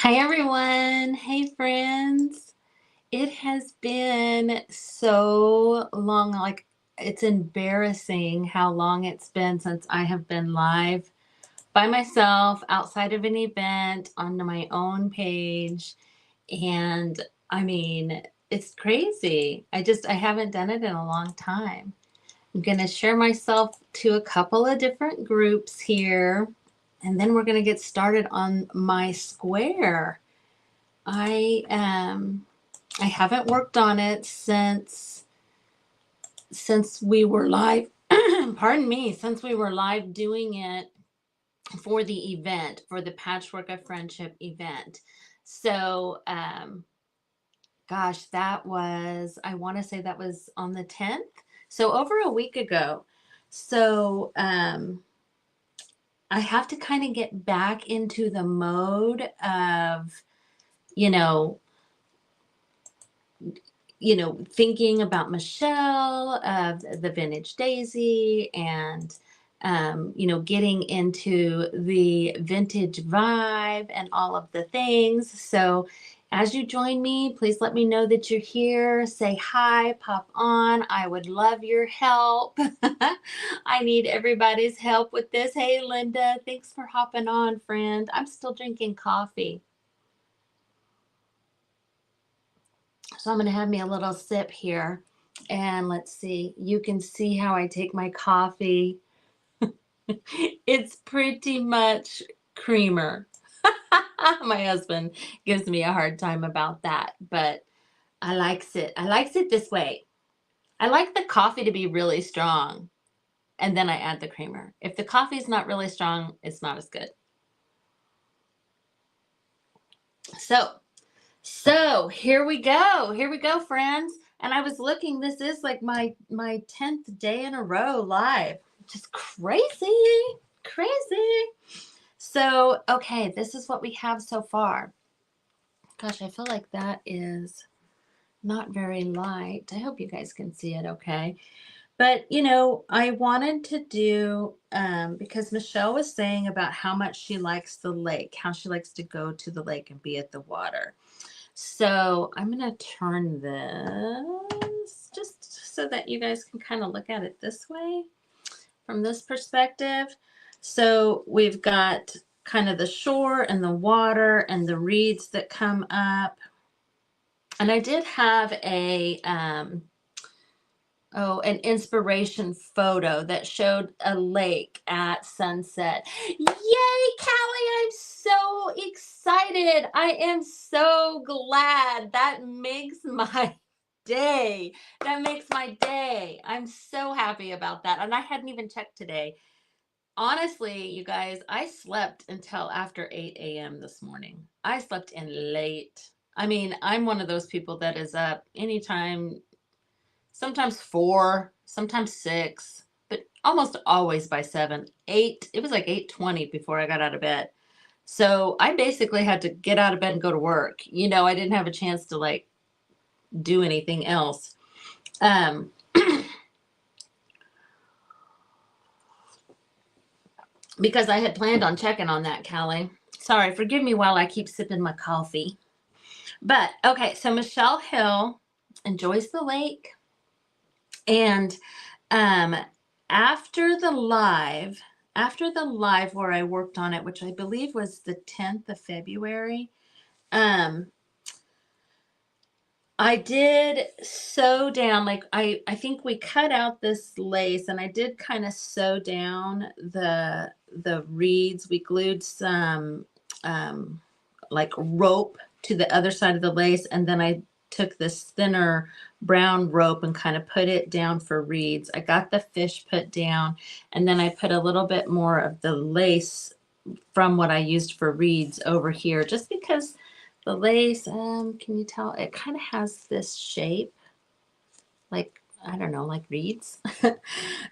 Hi, everyone. Hey, friends. It has been so long. It's embarrassing how long it's been since I have been live by myself outside of an event on my own page. And I mean, it's crazy. I haven't done it in a long time. I'm going to share myself to a couple of different groups here, and then we're going to get started on my square. I haven't worked on it since we were live. Pardon me, since we were live doing it for the event, for the Patchwork of Friendship event. So, gosh, I want to say that was on the 10th. So over a week ago. So, I have to kind of get back into the mode of, you know, thinking about Michelle of the Vintage Daisy and, getting into the vintage vibe and all of the things. So, as you join me, please let me know that you're here. Say hi, pop on. I would love your help. I need everybody's help with this. Hey, Linda, thanks for hopping on, friend. I'm still drinking coffee. So I'm going to have me a little sip here. And let's see, you can see how I take my coffee. It's pretty much creamer. My husband gives me a hard time about that, but I likes it. I likes it this way. I like the coffee to be really strong, and then I add the creamer. If the coffee is not really strong, it's not as good. So here we go. Here we go, friends. And I was looking, this is like my 10th day in a row live. Just crazy. Crazy. So, okay, this is what we have so far. Gosh, I feel like that is not very light. I hope you guys can see it okay. But, I wanted to do, because Michelle was saying about how much she likes the lake, how she likes to go to the lake and be at the water. So I'm going to turn this just so that you guys can kind of look at it this way from this perspective. So we've got kind of the shore and the water and the reeds that come up. And I did have an inspiration photo that showed a lake at sunset. Yay, Callie, I'm so excited. I am so glad. That makes my day. That makes my day. I'm so happy about that. And I hadn't even checked today. Honestly, you guys, I slept until after 8 a.m. this morning. I slept in late. I mean, I'm one of those people that is up anytime, sometimes 4, sometimes 6, but almost always by 7, 8. It was like 8:20 before I got out of bed. So I basically had to get out of bed and go to work. I didn't have a chance to like do anything else. Because I had planned on checking on that, Callie. Sorry, forgive me while I keep sipping my coffee. But okay, so Michelle Hill enjoys the lake. And after the live where I worked on it, which I believe was the 10th of February, I did sew down, like I think we cut out this lace and I did kind of sew down the reeds. We glued some like rope to the other side of the lace, and then I took this thinner brown rope and kind of put it down for reeds. I got the fish put down, and then I put a little bit more of the lace from what I used for reeds over here, just because the lace, can you tell, it kind of has this shape, like, I don't know, like reeds.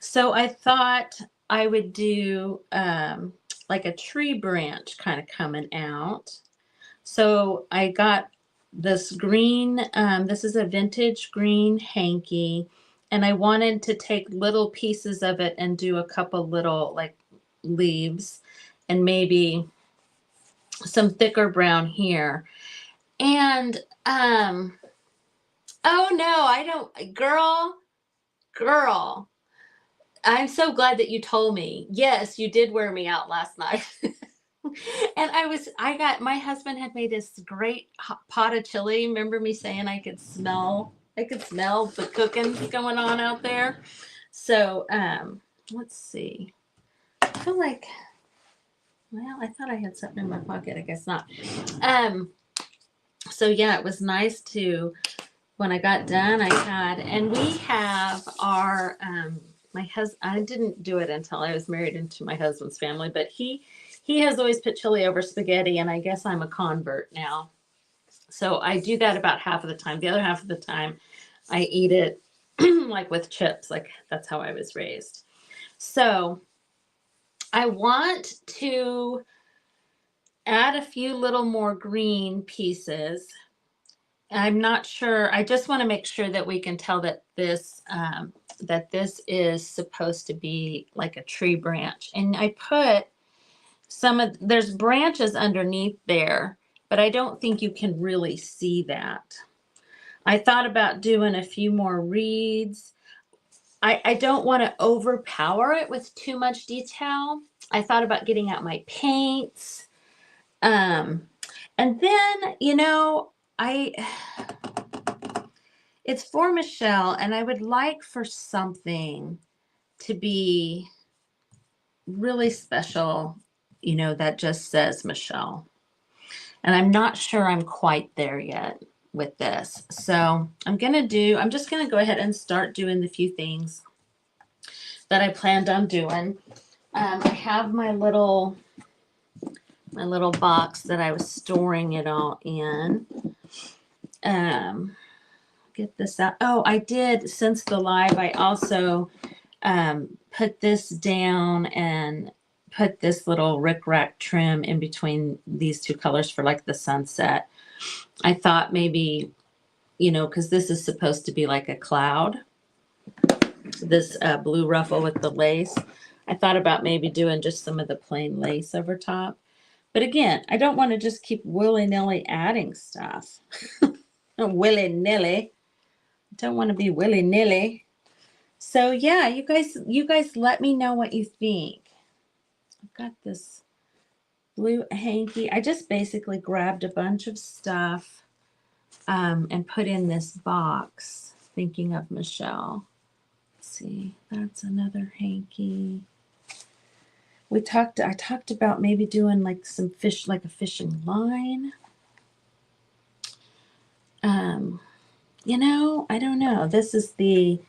So I thought I would do like a tree branch kind of coming out. So I got this green, this is a vintage green hanky, and I wanted to take little pieces of it and do a couple little like leaves and maybe some thicker brown here. And, oh no, I don't, girl, I'm so glad that you told me. Yes, you did wear me out last night. And my husband had made this great pot of chili. Remember me saying I could smell the cooking going on out there. So, let's see. I feel like, well, I thought I had something in my pocket. I guess not. Um, so yeah, it was nice to, when I got done, and we have our, my husband, I didn't do it until I was married into my husband's family, but he has always put chili over spaghetti, and I guess I'm a convert now. So I do that about half of the time. The other half of the time, I eat it like with chips. Like that's how I was raised. So I want to add a few little more green pieces. I'm not sure. I just want to make sure that we can tell that this is supposed to be like a tree branch. And I put there's branches underneath there, but I don't think you can really see that. I thought about doing a few more reeds. I don't want to overpower it with too much detail. I thought about getting out my paints. And then, I it's for Michelle, and I would like for something to be really special, that just says Michelle. And I'm not sure I'm quite there yet with this. So I'm just going to go ahead and start doing the few things that I planned on doing. I have my little box that I was storing it all in. Get this out. Oh, I did, since the live, I also put this down and put this little rickrack trim in between these two colors for like the sunset. I thought maybe, because this is supposed to be like a cloud, this blue ruffle with the lace. I thought about maybe doing just some of the plain lace over top. But again, I don't want to just keep willy-nilly adding stuff. Willy-nilly. Don't want to be willy-nilly. So yeah, you guys let me know what you think. I've got this blue hanky. I just basically grabbed a bunch of stuff and put in this box, thinking of Michelle. Let's see, that's another hanky. I talked about maybe doing like some fish, like a fishing line. I don't know. This is the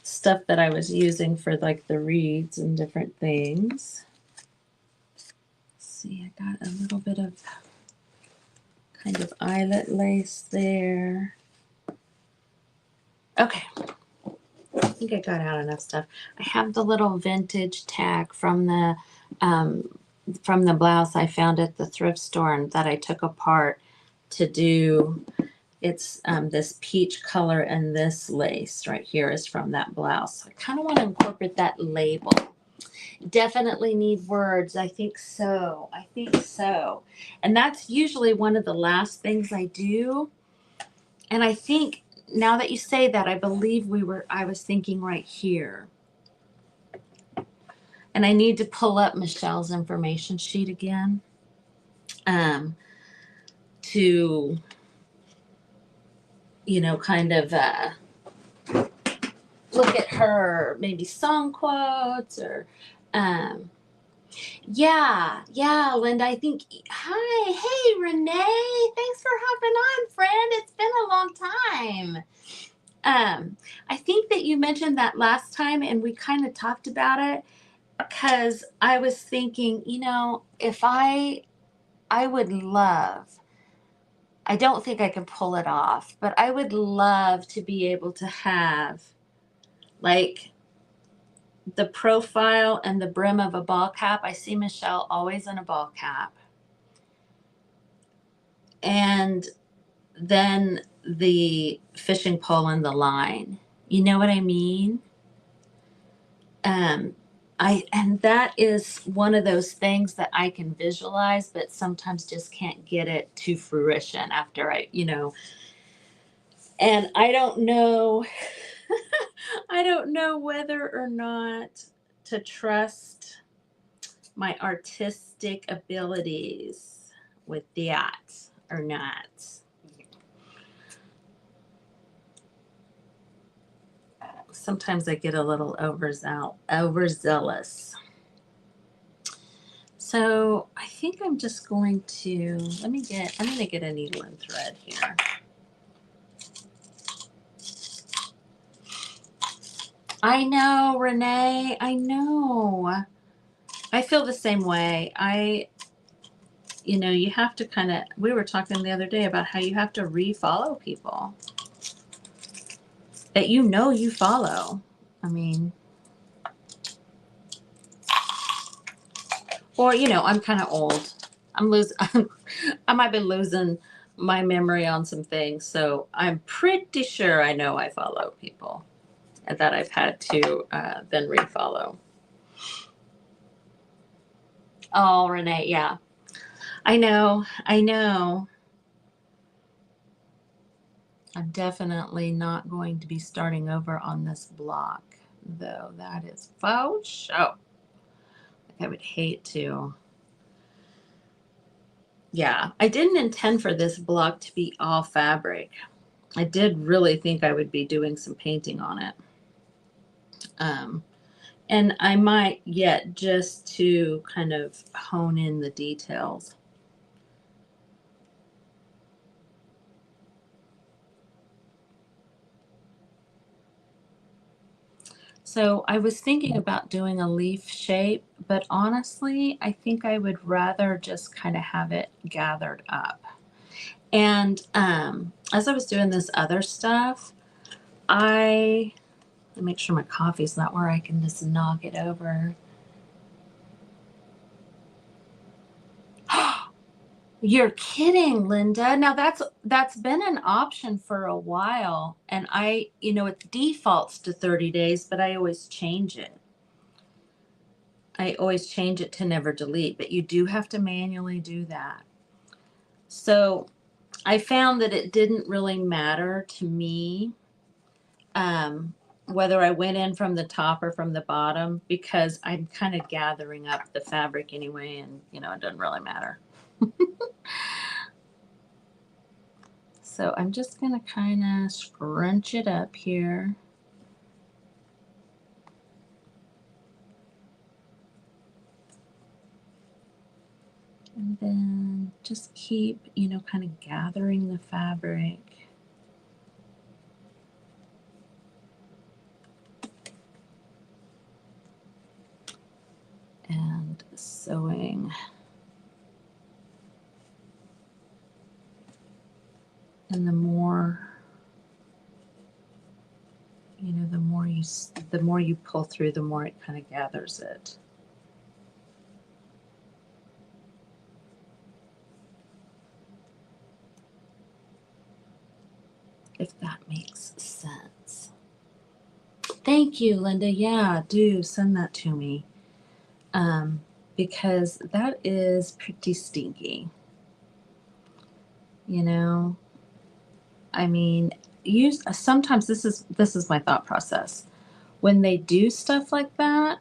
stuff that I was using for like the reeds and different things. Let's see, I got a little bit of kind of eyelet lace there. Okay. I think I got out enough stuff. I have the little vintage tag from the blouse I found at the thrift store and that I took apart to do. It's this peach color, and this lace right here is from that blouse. I kind of want to incorporate that label. Definitely need words. I think so. And that's usually one of the last things I do. And I think now that you say that, I believe I was thinking right here. And I need to pull up Michelle's information sheet again to, kind of look at her maybe song quotes or, yeah, Linda, I think, hi, hey, Renee, thanks for hopping on, friend. It's been a long time. I think that you mentioned that last time and we kind of talked about it because I was thinking, if I would love, I don't think I can pull it off, but I would love to be able to have like the profile and the brim of a ball cap. I see Michelle always in a ball cap. And then the fishing pole and the line. You know what I mean? and that is one of those things that I can visualize, but sometimes just can't get it to fruition after and I don't know, I don't know whether or not to trust my artistic abilities with that or not. Sometimes I get a little overzealous. So I think I'm just going to, I'm going to get a needle and thread here. I know, Renee, I know. I feel the same way. You have to kind of, we were talking the other day about how you have to refollow people that you follow. I mean, or, I'm kind of old. I might be losing my memory on some things. So I'm pretty sure I know I follow people that I've had to then refollow. Oh, Renee, yeah. I know. I'm definitely not going to be starting over on this block, though. That is faux show. I would hate to. Yeah, I didn't intend for this block to be all fabric. I did really think I would be doing some painting on it. And I might yet, just to kind of hone in the details. So I was thinking about doing a leaf shape, but honestly, I think I would rather just kind of have it gathered up. And as I was doing this other stuff, I make sure my coffee's not where I can just knock it over. You're kidding, Linda. Now that's been an option for a while, and it defaults to 30 days, but I always change it. I always change it to never delete, but you do have to manually do that. So I found that it didn't really matter to me whether I went in from the top or from the bottom, because I'm kind of gathering up the fabric anyway, and it doesn't really matter. So I'm just going to kind of scrunch it up here. And then just keep, kind of gathering the fabric. And sewing. And the more the more you pull through, the more it kind of gathers it. If that makes sense. Thank you, Linda. Yeah, do send that to me. Because that is pretty stinky. I mean, sometimes this is my thought process. When they do stuff like that,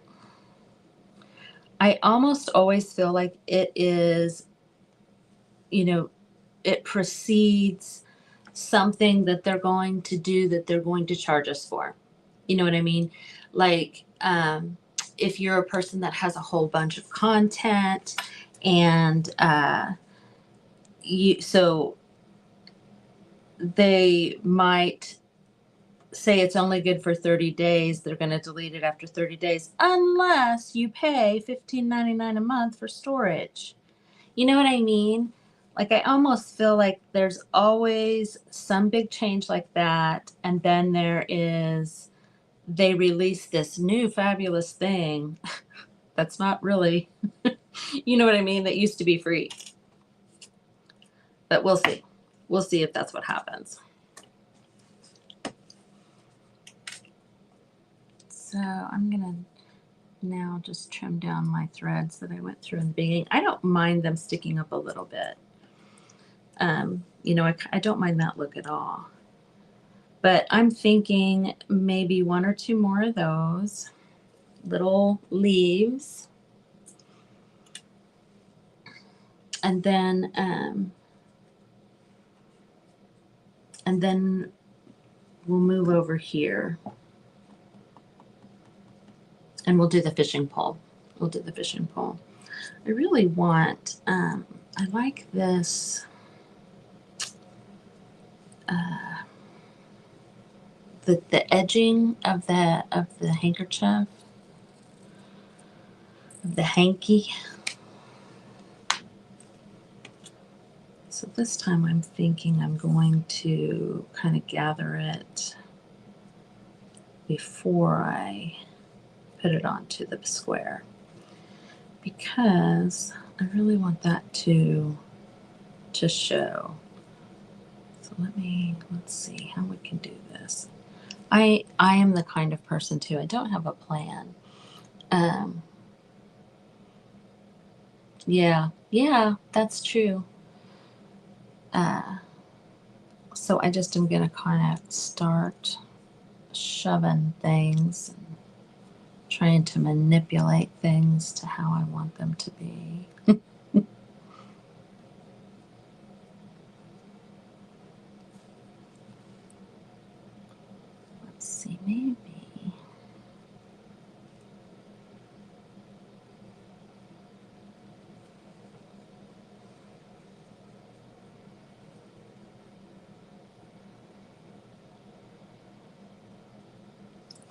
I almost always feel like it is, it precedes something that they're going to do, that they're going to charge us for. You know what I mean? Like, if you're a person that has a whole bunch of content and so they might say it's only good for 30 days. They're going to delete it after 30 days unless you pay $15.99 a month for storage. You know what I mean? Like, I almost feel like there's always some big change like that, and then they release this new fabulous thing that's not really, you know what I mean, that used to be free. But we'll see. We'll see if that's what happens. So I'm going to now just trim down my threads that I went through in the beginning. I don't mind them sticking up a little bit. You know, I don't mind that look at all. But I'm thinking maybe 1 or 2 more of those little leaves. And then we'll move over here and we'll do the fishing pole. We'll do the fishing pole. I really want, I like this, the edging of the handkerchief, of the hanky. So this time I'm thinking I'm going to kind of gather it before I put it onto the square, because I really want that to show. So let's see how we can do this. I am the kind of person too, I don't have a plan. Yeah, that's true. So I just am gonna kind of start shoving things and trying to manipulate things to how I want them to be. Let's see, maybe.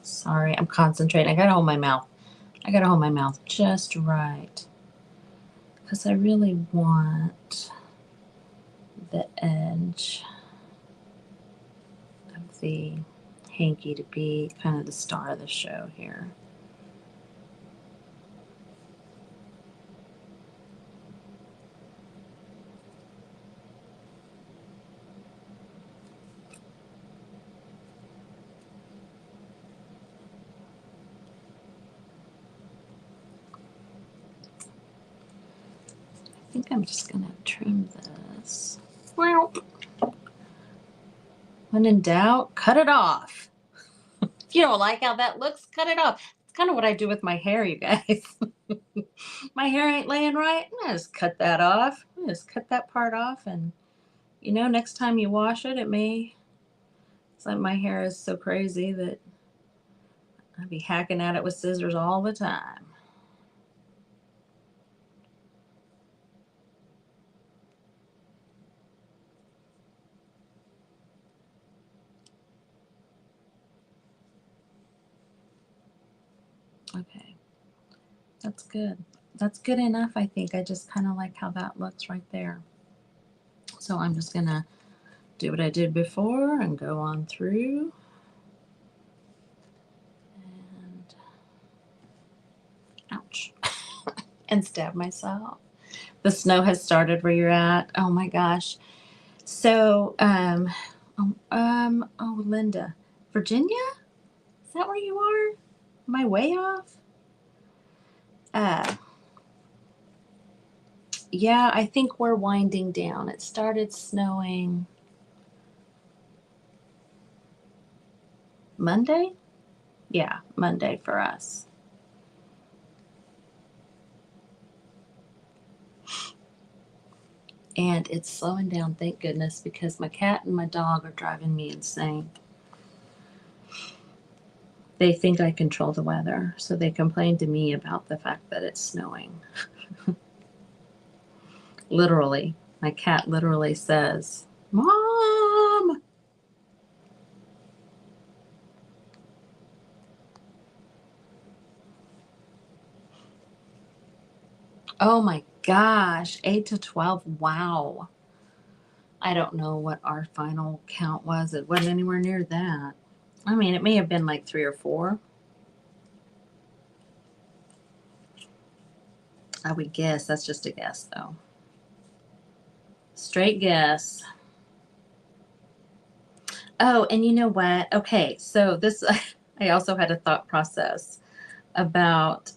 Sorry, I'm concentrating. I gotta hold my mouth. I gotta hold my mouth just right, because I really want the edge of the hanky to be kind of the star of the show here. I think I'm just gonna trim this. Well, when in doubt, cut it off. If you don't like how that looks, cut it off. It's kind of what I do with my hair, you guys. My hair ain't laying right, I just cut that off. I just cut that part off, and you know, next time you wash it, it's like my hair is so crazy that I'd be hacking at it with scissors all the time. Okay, that's good. That's good enough, I think. I just kind of like how that looks right there. So I'm just gonna do what I did before and go on through. And ouch. And stab myself. The snow has started where you're at. Oh my gosh. So, oh, Linda, Virginia? Is that where you are? Am I way off? Yeah, I think we're winding down. It started snowing Monday? Yeah, Monday for us. And it's slowing down, thank goodness, because my cat and my dog are driving me insane. They think I control the weather, so they complain to me about the fact that it's snowing. Literally, my cat literally says, "Mom!" Oh my gosh, 8 to 12. Wow. I don't know what our final count was. It wasn't anywhere near that. I mean, it may have been like 3 or 4. I would guess. That's just a guess, though. Straight guess. Oh, and you know what? Okay, so this, I also had a thought process. about,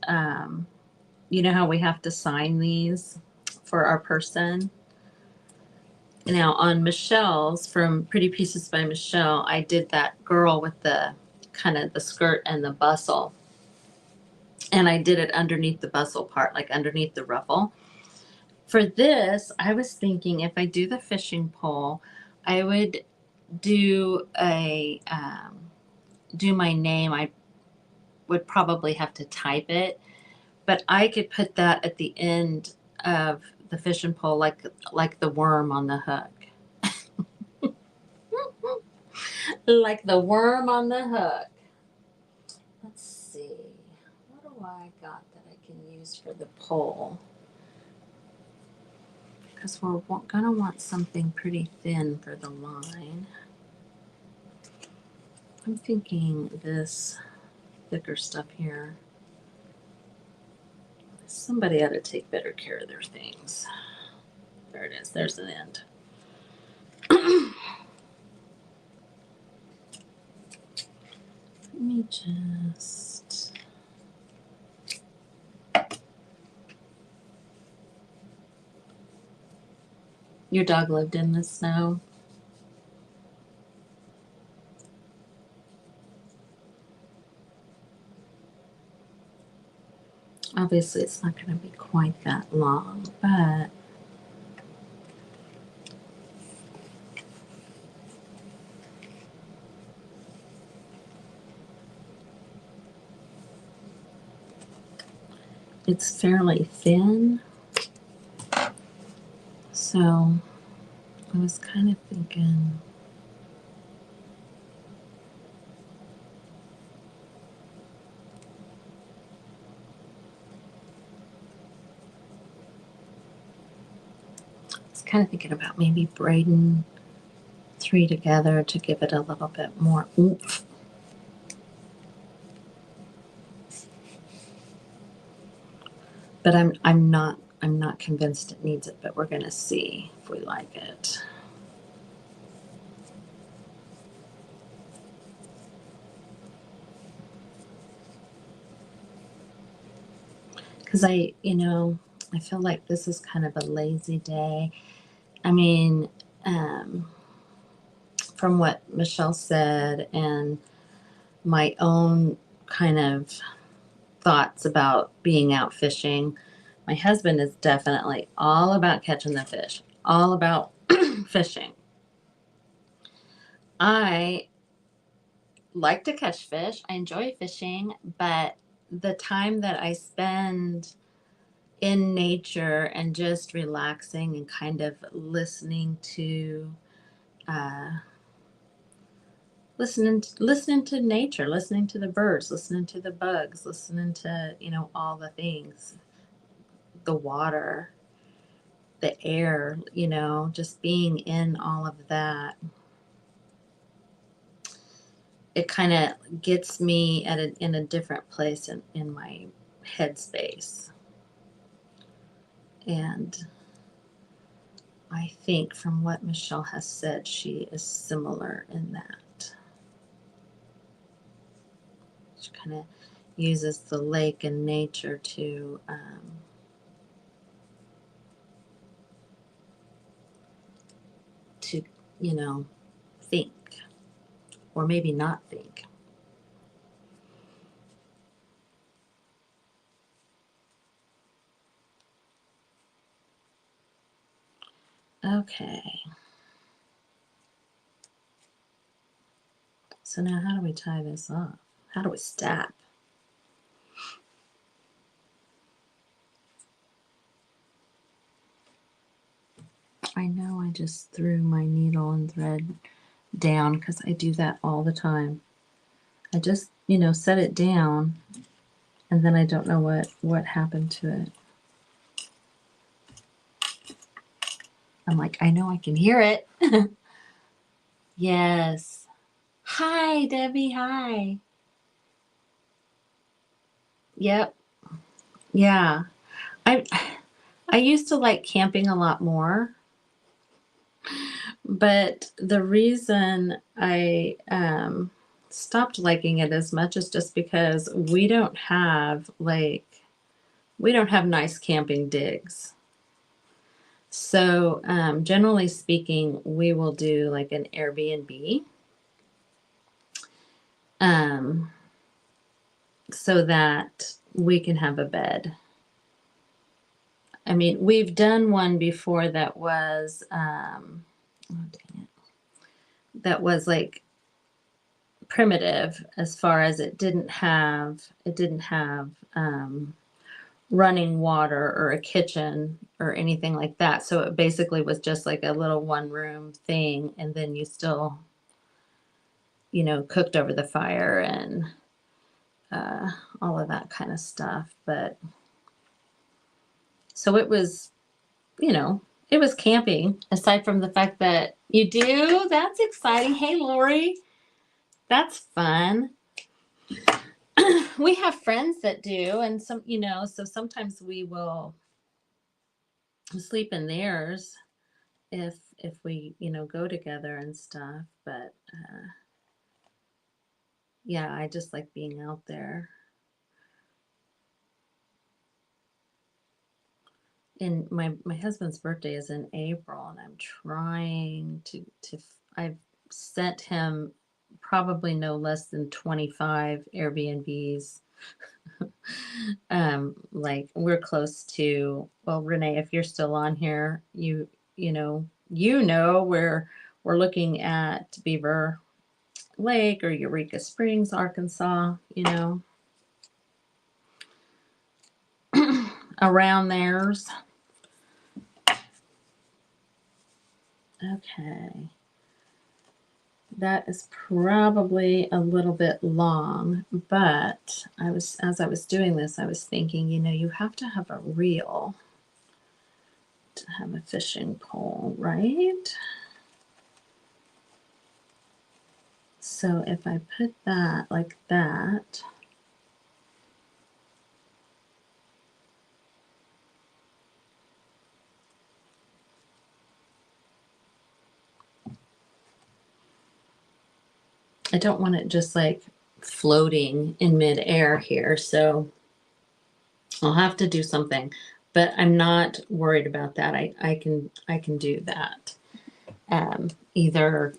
you know how we have to sign these for our person? Now on Michelle's, from Pretty Pieces by Michelle, I did that girl with the kind of the skirt and the bustle. And I did it underneath the bustle part, like underneath the ruffle. For this, I was thinking if I do the fishing pole, I would do do my name. I would probably have to type it, but I could put that at the end of the fishing pole, like the worm on the hook. Like the worm on the hook. Let's see. What do I got that I can use for the pole? Because we're going to want something pretty thin for the line. I'm thinking this thicker stuff here. Somebody ought to take better care of their things. There it is. There's an end. Let me just... Your dog lived in the snow? Obviously, it's not going to be quite that long, but it's fairly thin. So I was kind of thinking... kind of thinking about maybe braiding 3 together to give it a little bit more oomph. But I'm not convinced it needs it, but we're going to see if we like it. Because I feel like this is kind of a lazy day. I mean, from what Michelle said and my own kind of thoughts about being out fishing, my husband is definitely all about catching the fish, all about fishing. I like to catch fish. I enjoy fishing, but the time that I spend in nature and just relaxing and kind of listening to listening to nature, listening to the birds, listening to the bugs, listening to all the things, the water, the air, just being in all of that, it kind of gets me in a different place in my headspace. And I think from what Michelle has said, she is similar in that. She kind of uses the lake and nature to think, or maybe not think. Okay. So now how do we tie this off? How do we stop? I know I just threw my needle and thread down because I do that all the time. I just, set it down and then I don't know what happened to it. I'm like, I know I can hear it. Yes. Hi, Debbie. Hi. Yep. Yeah. I used to like camping a lot more. But the reason I stopped liking it as much is just because we don't have nice camping digs. So generally speaking, we will do like an Airbnb. So that we can have a bed. I mean, we've done one before that was, that was like primitive as far as it didn't have running water or a kitchen or anything like that. So it basically was just like a little one room thing. And then you still, cooked over the fire and all of that kind of stuff. But so it was, it was camping, aside from the fact that you do. That's exciting. Hey, Lori, that's fun. We have friends that do, and some, so sometimes we will sleep in theirs if we, go together and stuff. But yeah, I just like being out there. And my husband's birthday is in April, and I'm trying to I've sent him probably no less than 25 Airbnbs. Like we're close to, well, Renee, if you're still on here, you know where we're looking at Beaver Lake or Eureka Springs, Arkansas, around theirs. Okay. That is probably a little bit long, but as I was doing this, I was thinking, you have to have a reel to have a fishing pole, right? So if I put that like that, I don't want it just like floating in midair here. So I'll have to do something, but I'm not worried about that. I can do that. Either,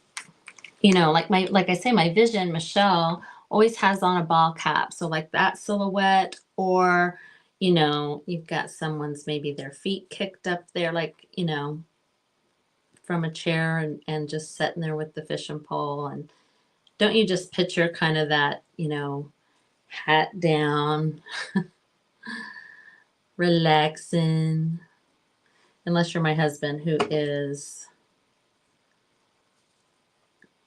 like I say, my vision, Michelle always has on a ball cap. So like that silhouette, or, you've got someone's, maybe their feet kicked up there, like, from a chair and just sitting there with the fishing pole. And don't you just picture kind of that, hat down, relaxing, unless you're my husband, who is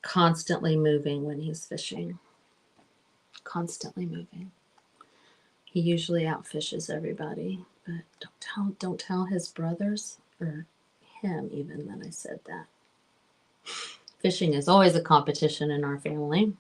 constantly moving when he's fishing. Constantly moving. He usually outfishes everybody, but don't tell his brothers or him even that I said that. Fishing is always a competition in our family.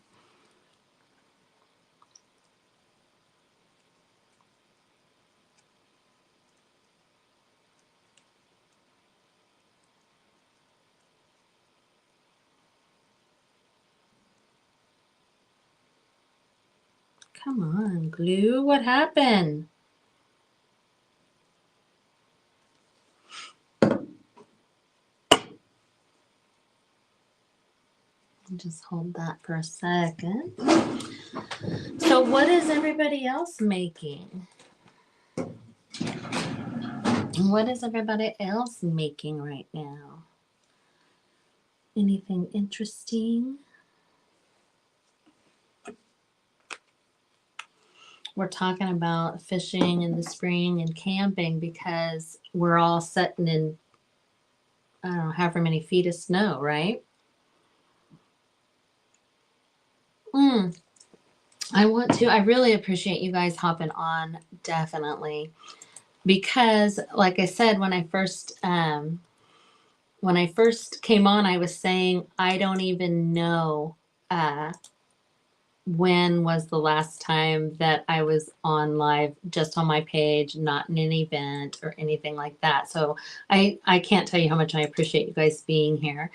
Come on, glue. What happened? Just hold that for a second. So what is everybody else making? What is everybody else making right now? Anything interesting? We're talking about fishing in the spring and camping because we're all sitting in, I don't know, however many feet of snow, right? I really appreciate you guys hopping on, definitely. Because like I said, when I first came on, I was saying, I don't even know, when was the last time that I was on live just on my page, not in an event or anything like that. So I can't tell you how much I appreciate you guys being here.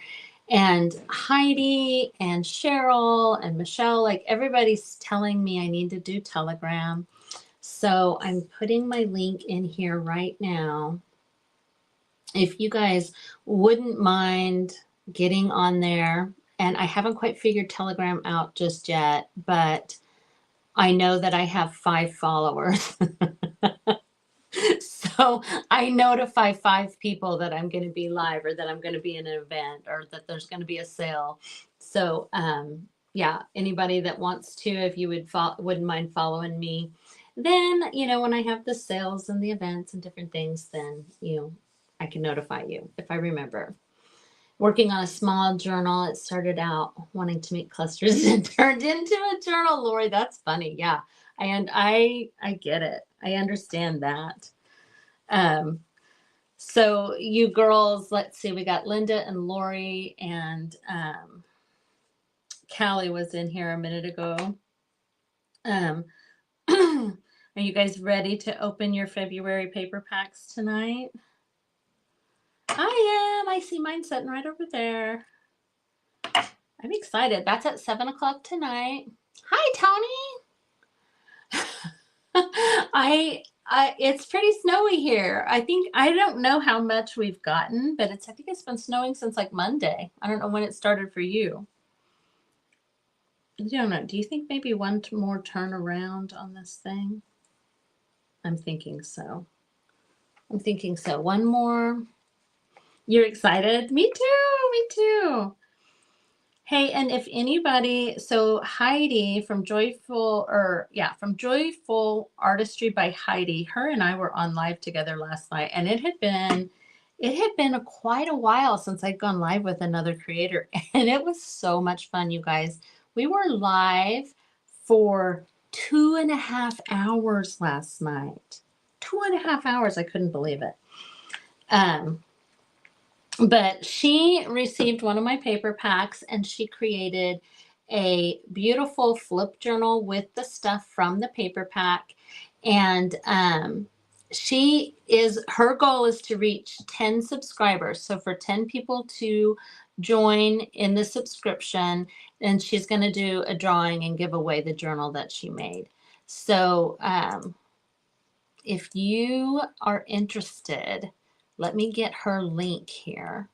And Heidi and Cheryl and Michelle, like everybody's telling me I need to do Telegram. So I'm putting my link in here right now. If you guys wouldn't mind getting on there, and I haven't quite figured Telegram out just yet, but I know that I have 5 followers. So I notify 5 people that I'm going to be live or that I'm going to be in an event or that there's going to be a sale. So yeah, anybody that wants to, if you wouldn't mind following me, then when I have the sales and the events and different things, then I can notify you if I remember. Working on a small journal. It started out wanting to make clusters and turned into a journal. Lori, that's funny. Yeah, I get it. I understand that. So you girls, let's see, we got Linda and Lori and Callie was in here a minute ago. Are you guys ready to open your February paper packs tonight? I am. I see mine sitting right over there. I'm excited. That's at 7 o'clock tonight. Hi, Tony. It's pretty snowy here. I don't know how much we've gotten, but I think it's been snowing since like Monday. I don't know when it started for you. I don't know. Do you think maybe one more turn around on this thing? I'm thinking so. One more. You're excited? Me too. Hey, and if anybody, so Heidi from Joyful Artistry by Heidi, her and I were on live together last night, and it had been quite a while since I'd gone live with another creator, and it was so much fun, you guys. We were live for 2.5 hours last night. 2.5 hours. I couldn't believe it. But she received one of my paper packs and she created a beautiful flip journal with the stuff from the paper pack. And her goal is to reach 10 subscribers. So for 10 people to join in the subscription, and she's going to do a drawing and give away the journal that she made. So if you are interested, let me get her link here.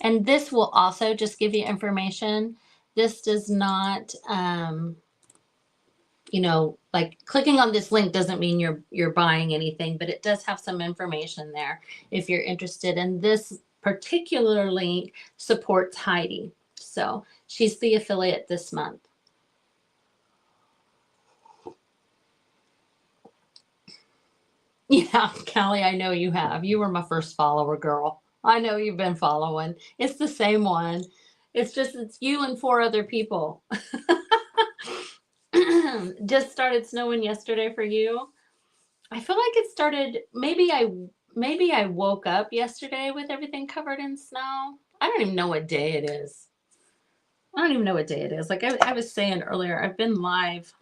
And this will also just give you information. This does not, like clicking on this link doesn't mean you're buying anything, but it does have some information there if you're interested. And this particular link supports Heidi. So she's the affiliate this month. Yeah, Callie, I know you have. You were my first follower, girl. I know you've been following. It's the same one. It's you and 4 other people. Just started snowing yesterday for you. I feel like it started, maybe I woke up yesterday with everything covered in snow. I don't even know what day it is. Like I was saying earlier, I've been live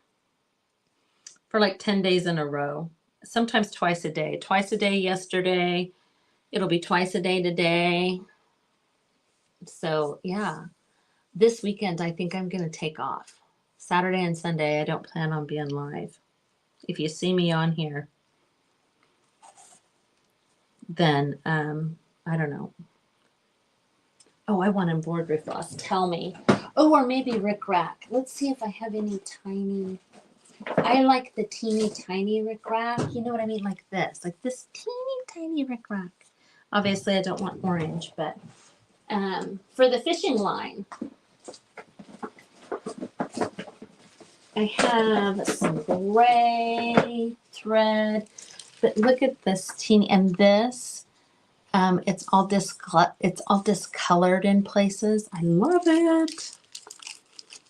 for like 10 days in a row. Sometimes twice a day. Twice a day yesterday. It'll be twice a day today. So yeah, this weekend I think I'm going to take off. Saturday and Sunday I don't plan on being live. If you see me on here, then I don't know. Oh, I want embroidery floss. Tell me. Oh, or maybe rickrack. Let's see if I have any tiny. I like the teeny tiny rickrack. You know what I mean? Like this teeny tiny rickrack. Obviously, I don't want orange, but for the fishing line, I have some gray thread. But look at this teeny, and this. It's all discolored in places. I love it.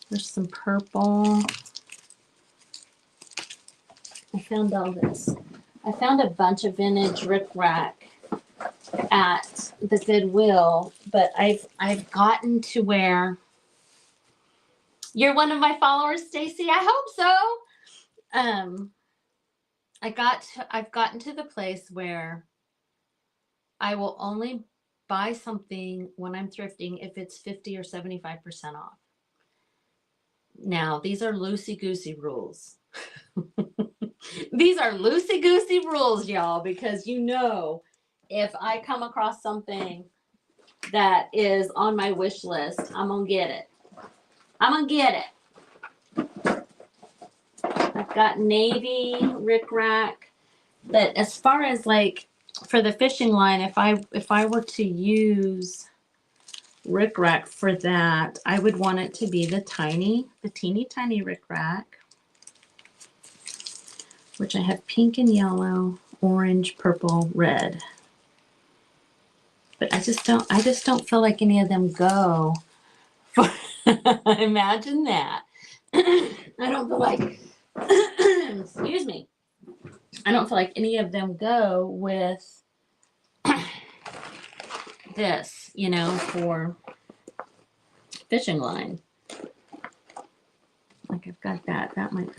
There's some purple. I found all this. I found a bunch of vintage rickrack at the Goodwill, but I've gotten to where you're one of my followers, Stacy. I hope so. I've gotten to the place where I will only buy something when I'm thrifting if it's 50 or 75% off. Now, these are loosey-goosey rules. These are loosey-goosey rules, y'all, because if I come across something that is on my wish list, I'm gonna get it. I'm gonna get it. I've got navy rickrack, but as far as like for the fishing line, if I were to use rickrack for that, I would want it to be the teeny tiny rickrack, which I have pink and yellow, orange, purple, red. But I just don't feel like any of them go for imagine that. I don't feel like excuse me. I don't feel like any of them go with this, for fishing line. Like I've got that. That might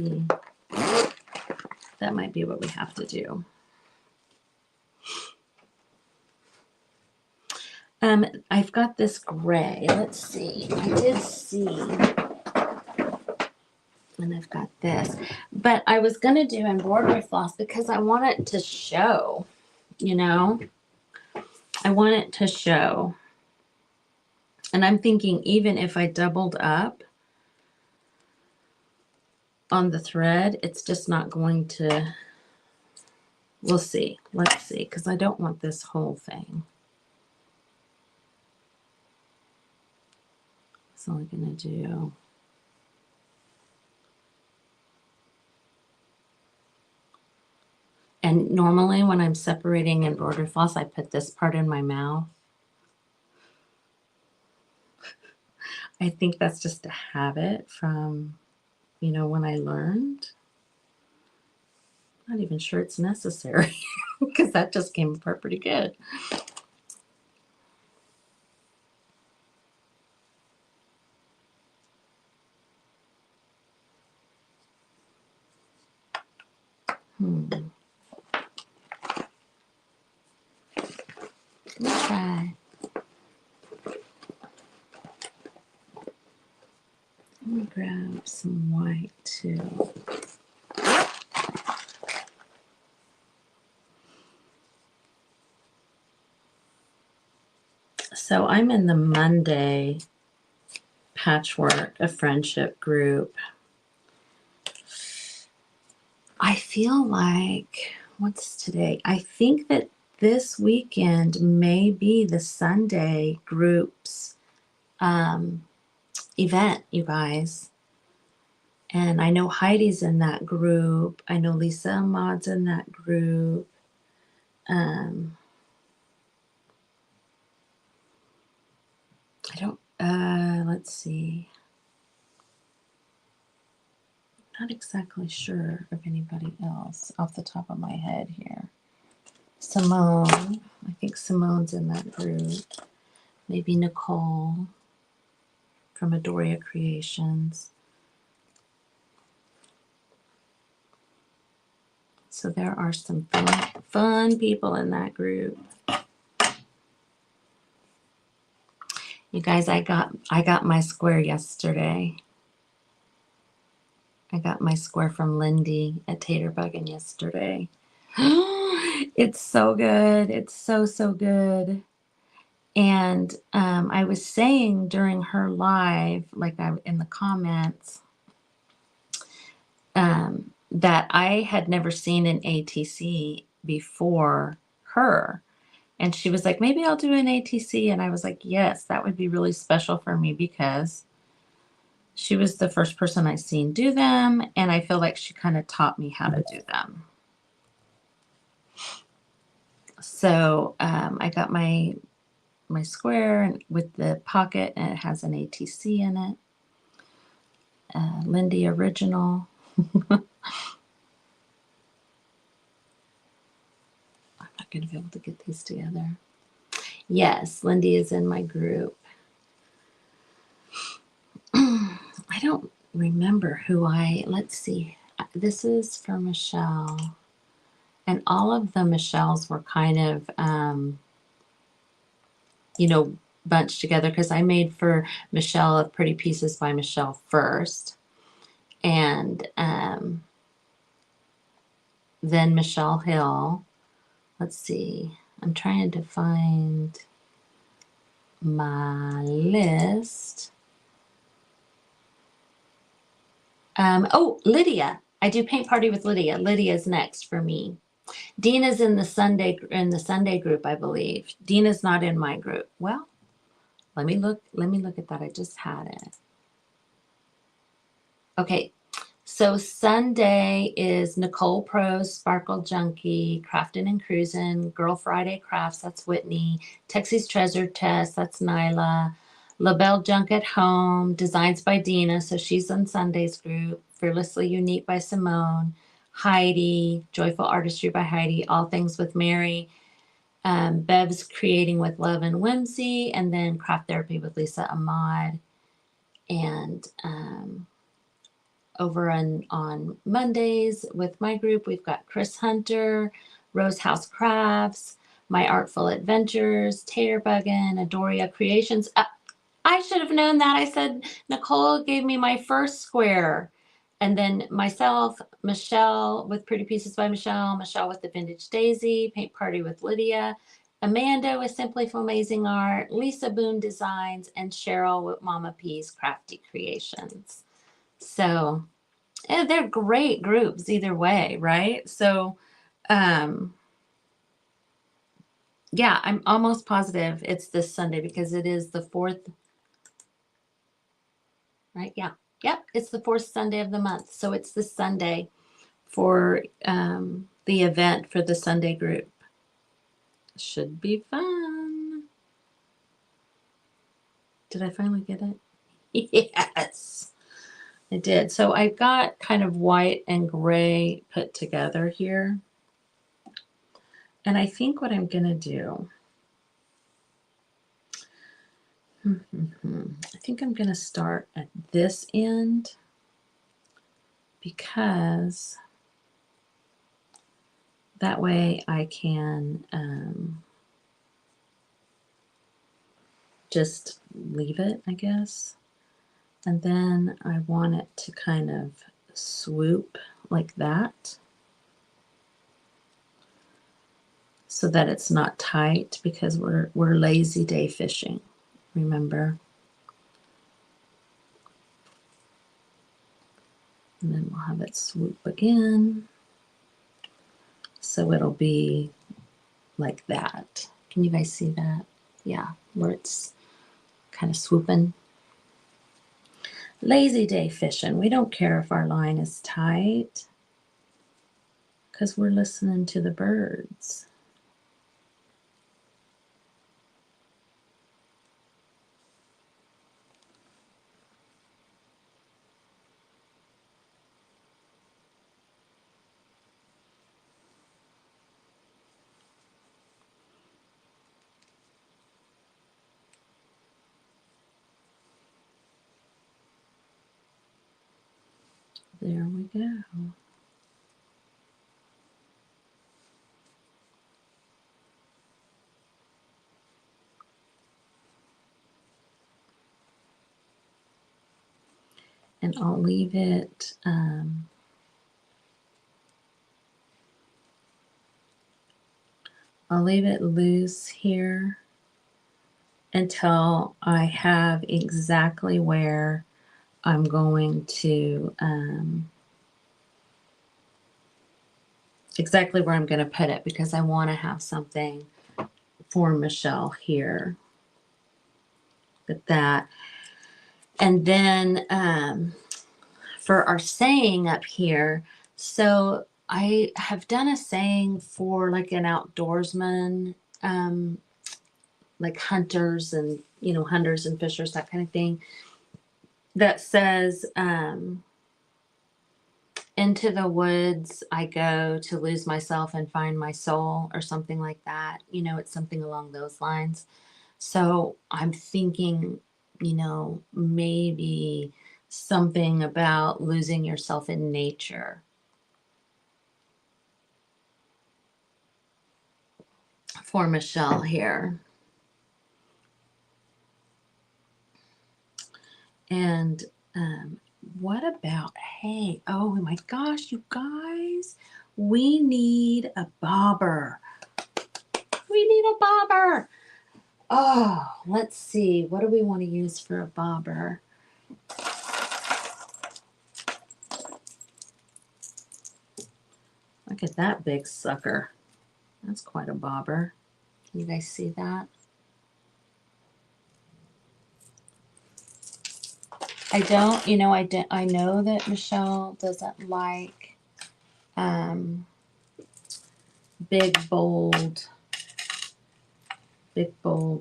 be what we have to do. I've got this gray. Let's see. I did see. And I've got this. But I was going to do embroidery floss because I want it to show, I want it to show. And I'm thinking even if I doubled up on the thread, it's just not going to, we'll see. Let's see, because I don't want this whole thing. So I'm going to do. And normally when I'm separating embroidery floss, I put this part in my mouth. I think that's just a habit from, when I learned. Not even sure it's necessary because that just came apart pretty good. Let me try. Let me grab some white too. So I'm in the Monday Patchwork, a friendship group. I feel like, what's today? I think that this weekend may be the Sunday group's event, you guys. And I know Heidi's in that group. I know Lisa Ahmad's in that group. Let's see. Not exactly sure of anybody else off the top of my head here. Simone. I think Simone's in that group. Maybe Nicole from Adoria Creations. So there are some fun people in that group. You guys, I got my square yesterday. I got my square from Lindy at Taterbuggin yesterday. It's so good. It's so, so good. And I was saying during her live, in the comments, that I had never seen an ATC before her. And she was like, maybe I'll do an ATC. And I was like, yes, that would be really special for me because she was the first person I seen do them. And I feel like she kind of taught me how to do them. So I got my square with the pocket, and it has an ATC in it. Lindy Original. I'm not going to be able to get these together. Yes, Lindy is in my group. I don't remember let's see. This is for Michelle. And all of the Michelles were kind of bunched together because I made for Michelle a Pretty Pieces by Michelle first. And then Michelle Hill. Let's see. I'm trying to find my list. Oh, Lydia. I do Paint Party with Lydia. Lydia's next for me. Dina's in the Sunday group, I believe. Dina's not in my group. Well, let me look at that. I just had it. Okay. So Sunday is Nicole Pro's Sparkle Junkie, Craftin' and Cruisin', Girl Friday Crafts, that's Whitney, Texie's Treasure Test, that's Nyla, LaBelle Junk at Home, Designs by Dina, so she's on Sunday's group, Fearlessly Unique by Simone, Heidi, Joyful Artistry by Heidi, All Things with Mary, Bev's Creating with Love and Whimsy, and then Craft Therapy with Lisa Ahmad, and over on Mondays with my group, we've got Chris Hunter, Rose House Crafts, My Artful Adventures, Tater Buggin, Adoria Creations. I should have known that. I said Nicole gave me my first square. And then myself, Michelle with Pretty Pieces by Michelle, Michelle with the Vintage Daisy, Paint Party with Lydia, Amanda with Simply Amazing Art, Lisa Boone Designs, and Cheryl with Mama P's Crafty Creations. So they're great groups either way, right? So yeah, I'm almost positive it's this Sunday because it is the 4th, right? Yeah. Yep, it's the 4th Sunday of the month. So it's this Sunday for the event for the Sunday group. Should be fun. Did I finally get it? Yes. I did. So I've got kind of white and gray put together here. And I think what I'm going to do, I think I'm going to start at this end because that way I can just leave it, I guess. And then I want it to kind of swoop like that so that it's not tight because we're lazy day fishing, remember? And then we'll have it swoop again. So it'll be like that. Can you guys see that? Yeah, where it's kind of swooping. Lazy day fishing. We don't care if our line is tight because we're listening to the birds. There we go. And I'll leave it loose here until I have exactly where I'm going to put it because I want to have something for Michelle here. Look at that. And then for our saying up here, so I have done a saying for like an outdoorsman, like hunters and, hunters and fishers, that kind of thing, that says, into the woods I go to lose myself and find my soul, or something like that. It's something along those lines. So I'm thinking, maybe something about losing yourself in nature for Michelle here. And what about, hey, oh my gosh, you guys, we need a bobber. We need a bobber. Oh, let's see. What do we want to use for a bobber? Look at that big sucker. That's quite a bobber. Can you guys see that? I don't, you know, I know that Michelle doesn't like big bold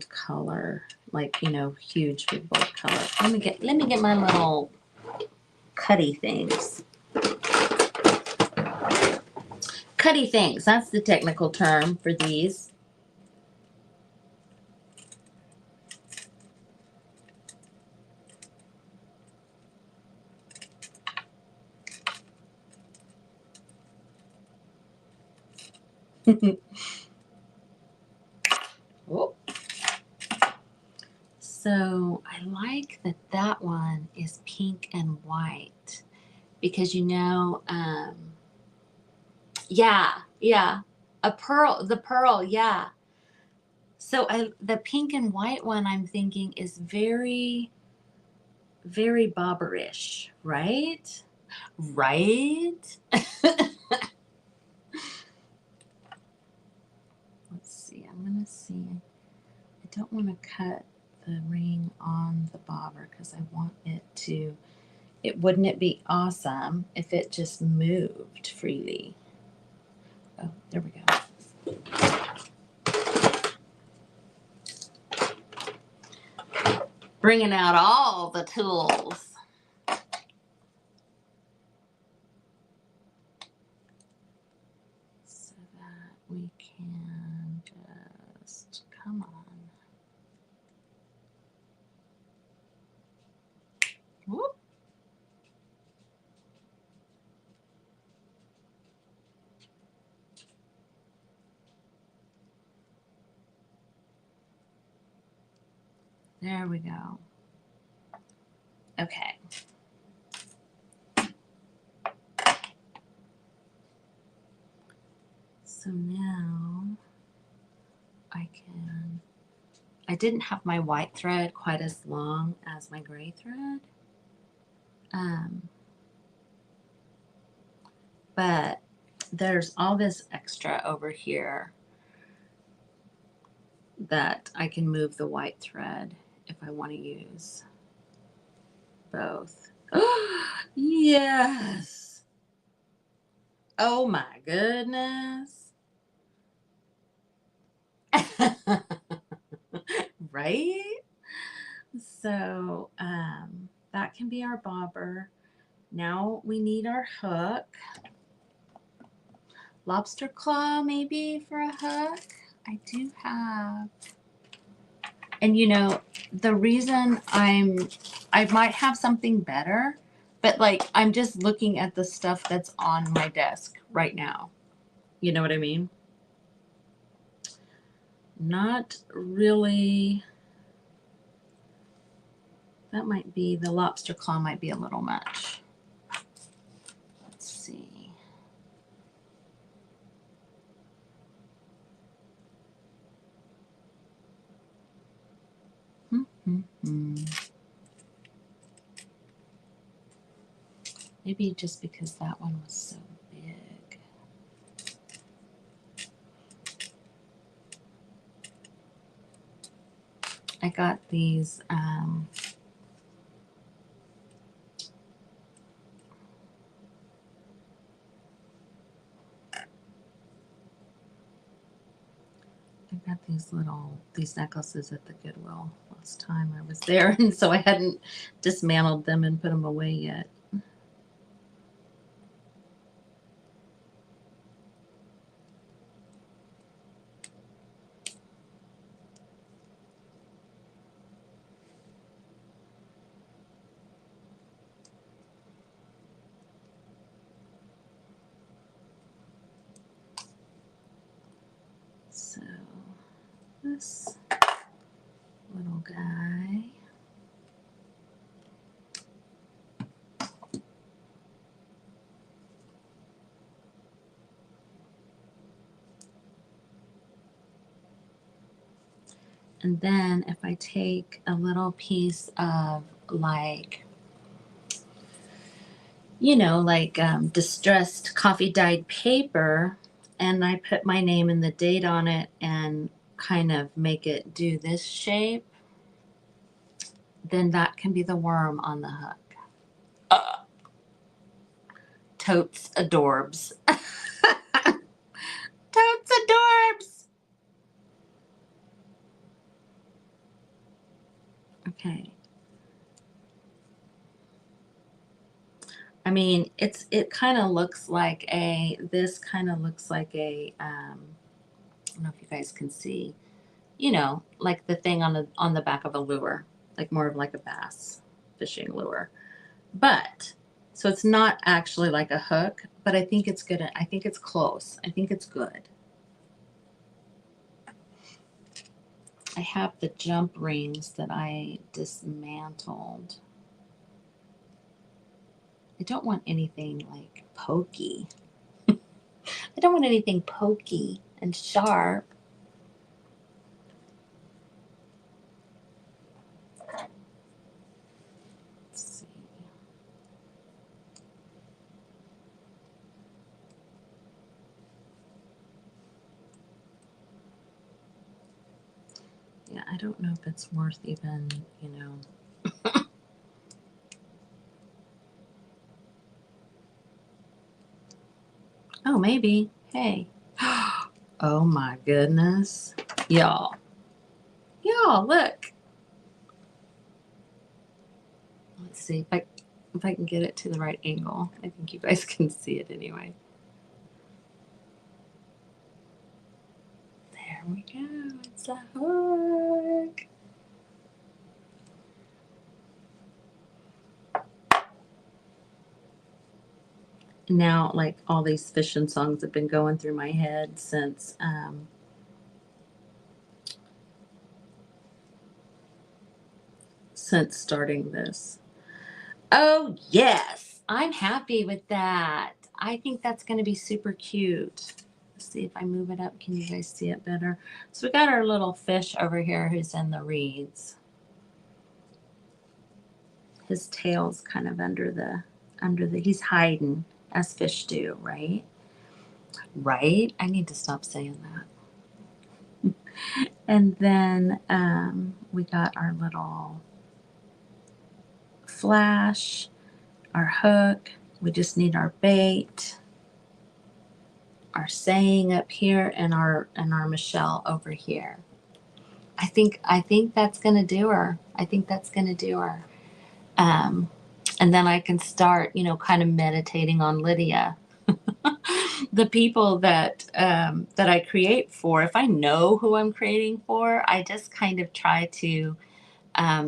color, like, you know, huge big bold color. Let me get my little cutty things. Cutty things, that's the technical term for these. Oh. So I like that one is pink and white because, you know, yeah, the pearl, yeah. So the pink and white one I'm thinking is very, very bobberish, right? Right? Let's see. I'm going to see. I don't want to cut the ring on the bobber because I want it to, wouldn't it be awesome if it just moved freely? Oh, there we go. Bringing out all the tools. So that we can just, come on. Whoop. There we go. Okay. So now I didn't have my white thread quite as long as my gray thread. But there's all this extra over here that I can move the white thread if I want to use both. Yes. Oh my goodness. Right? So that can be our bobber. Now we need our hook. Lobster claw maybe for a hook. I do have, and you know, the reason I might have something better, but like I'm just looking at the stuff that's on my desk right now. You know what I mean? Not really. That might be, the lobster claw might be a little much. Let's see. Maybe just because that one was so big. I got these these necklaces at the Goodwill last time I was there, and so I hadn't dismantled them and put them away yet. So this little guy. And then if I take a little piece of like, distressed coffee dyed paper, and I put my name and the date on it and kind of make it do this shape, then that can be the worm on the hook. Totes adorbs. Totes adorbs. Okay. I mean, it kind of looks like this kind of looks like I don't know if you guys can see, like the thing on the back of a lure, like more of like a bass fishing lure. But so it's not actually like a hook, but I think it's good. I think it's close. I think it's good. I have the jump rings that I dismantled. I don't want anything like pokey. I don't want anything pokey and sharp. Let's see. Yeah, I don't know if it's worth even, Oh, maybe. Hey. Oh my goodness. Y'all. Y'all, look. Let's see if I can get it to the right angle. I think you guys can see it anyway. There we go. It's a hook. Now, like all these fishing songs have been going through my head since starting this. Oh, yes. I'm happy with that. I think that's going to be super cute. Let's see if I move it up. Can you guys see it better? So we got our little fish over here who's in the reeds. His tail's kind of under the he's hiding as fish do, right? Right? I need to stop saying that. And then we got our little flash, our hook. We just need our bait, our saying up here, and our Michelle over here. I think that's gonna do her. I think that's gonna do her. Um, and then I can start, kind of meditating on Lydia. The people that I create for, if I know who I'm creating for, I just kind of try to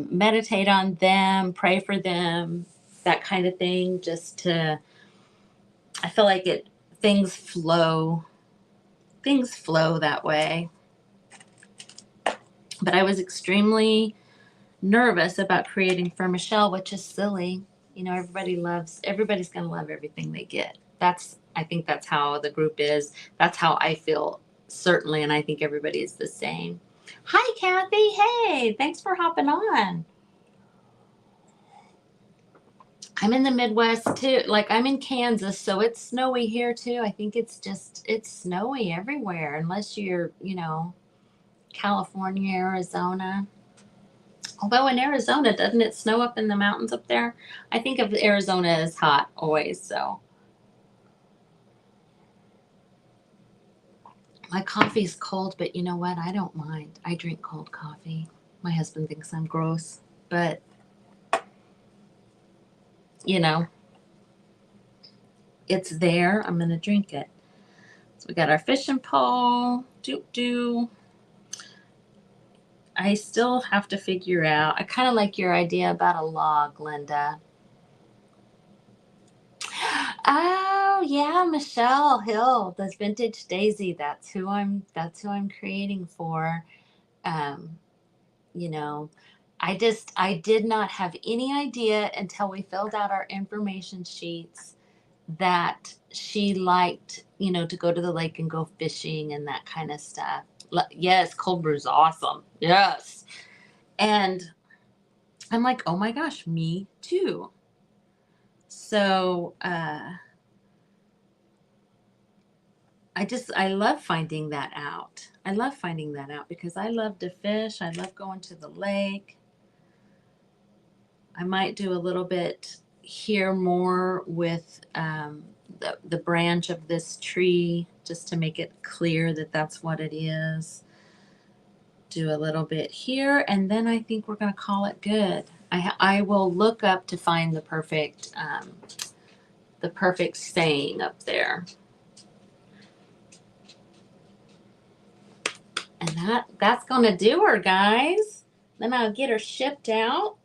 meditate on them, pray for them, that kind of thing. I feel like things flow that way. But I was extremely nervous about creating for Michelle, which is silly. Everybody's going to love everything they get. I think that's how the group is. That's how I feel, certainly. And I think everybody is the same. Hi, Kathy. Hey, thanks for hopping on. I'm in the Midwest too. Like I'm in Kansas, so it's snowy here too. I think it's snowy everywhere, unless you're, California, Arizona. Although in Arizona, doesn't it snow up in the mountains up there? I think of Arizona as hot always, so. My coffee's cold, but you know what? I don't mind. I drink cold coffee. My husband thinks I'm gross, but it's there. I'm gonna drink it. So we got our fishing pole. I still have to figure out. I kind of like your idea about a log, Linda. Oh yeah, Michelle Hill, the vintage daisy. That's who I'm creating for. Um, you know, I did not have any idea until we filled out our information sheets that she liked, to go to the lake and go fishing and that kind of stuff. Yes, cold brew is awesome. Yes. And I'm like, oh my gosh, me too. So I love finding that out. I love finding that out because I love to fish. I love going to the lake. I might do a little bit here more with the branch of this tree just to make it clear that that's what it is. Do a little bit here, and then I think we're going to call it good. I will look up to find the perfect saying up there. And that's going to do her, guys. Then I'll get her shipped out.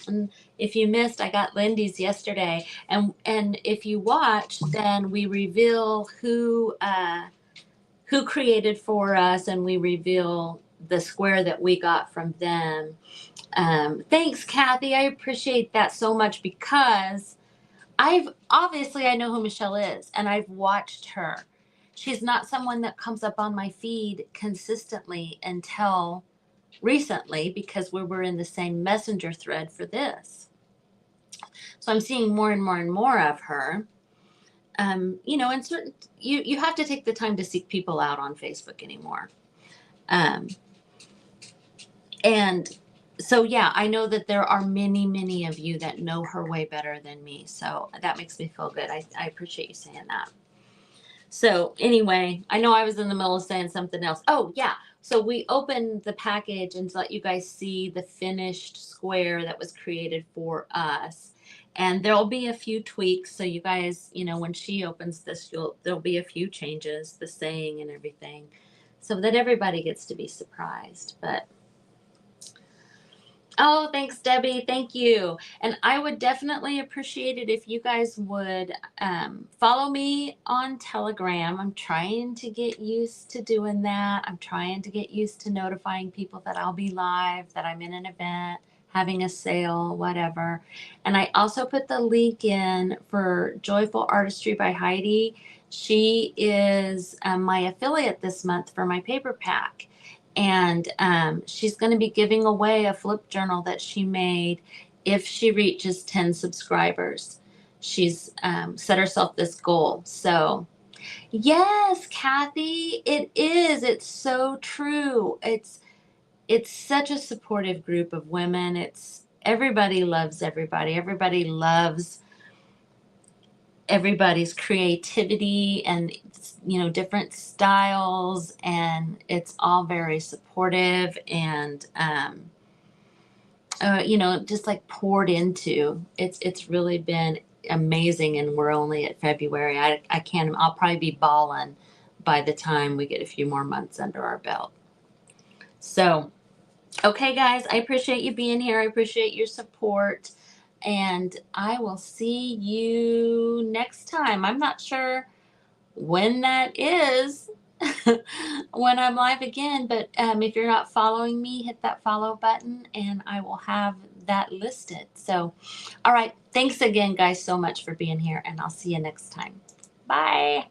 And if you missed, I got Lindy's yesterday, and if you watch, then we reveal who created for us, and we reveal the square that we got from them. Thanks, Kathy. I appreciate that so much because I know who Michelle is, and I've watched her. She's not someone that comes up on my feed consistently until recently because we were in the same messenger thread for this. So I'm seeing more and more and more of her. And certain you have to take the time to seek people out on Facebook anymore. And so yeah, I know that there are many, many of you that know her way better than me. So that makes me feel good. I appreciate you saying that. So anyway, I know I was in the middle of saying something else. Oh yeah. So we opened the package and let you guys see the finished square that was created for us. And there'll be a few tweaks. So you guys, when she opens this, there'll be a few changes, the saying and everything, so that everybody gets to be surprised. But oh, thanks, Debbie. Thank you. And I would definitely appreciate it if you guys would follow me on Telegram. I'm trying to get used to doing that. I'm trying to get used to notifying people that I'll be live, that I'm in an event, having a sale, whatever. And I also put the link in for Joyful Artistry by Heidi. She is my affiliate this month for my paper pack. And she's going to be giving away a flip journal that she made if she reaches 10 subscribers. She's set herself this goal. So yes, Kathy, it is. It's so true. It's such a supportive group of women. Everybody loves everybody. Everybody loves everybody's creativity and different styles, and it's all very supportive and just like poured into. It's really been amazing, and we're only at February. I'll probably be balling by the time we get a few more months under our belt. So okay, guys, I appreciate you being here. I appreciate your support. And I will see you next time. I'm not sure when that is, when I'm live again, but if you're not following me, hit that follow button and I will have that listed. So, all right. Thanks again, guys, so much for being here, and I'll see you next time. Bye.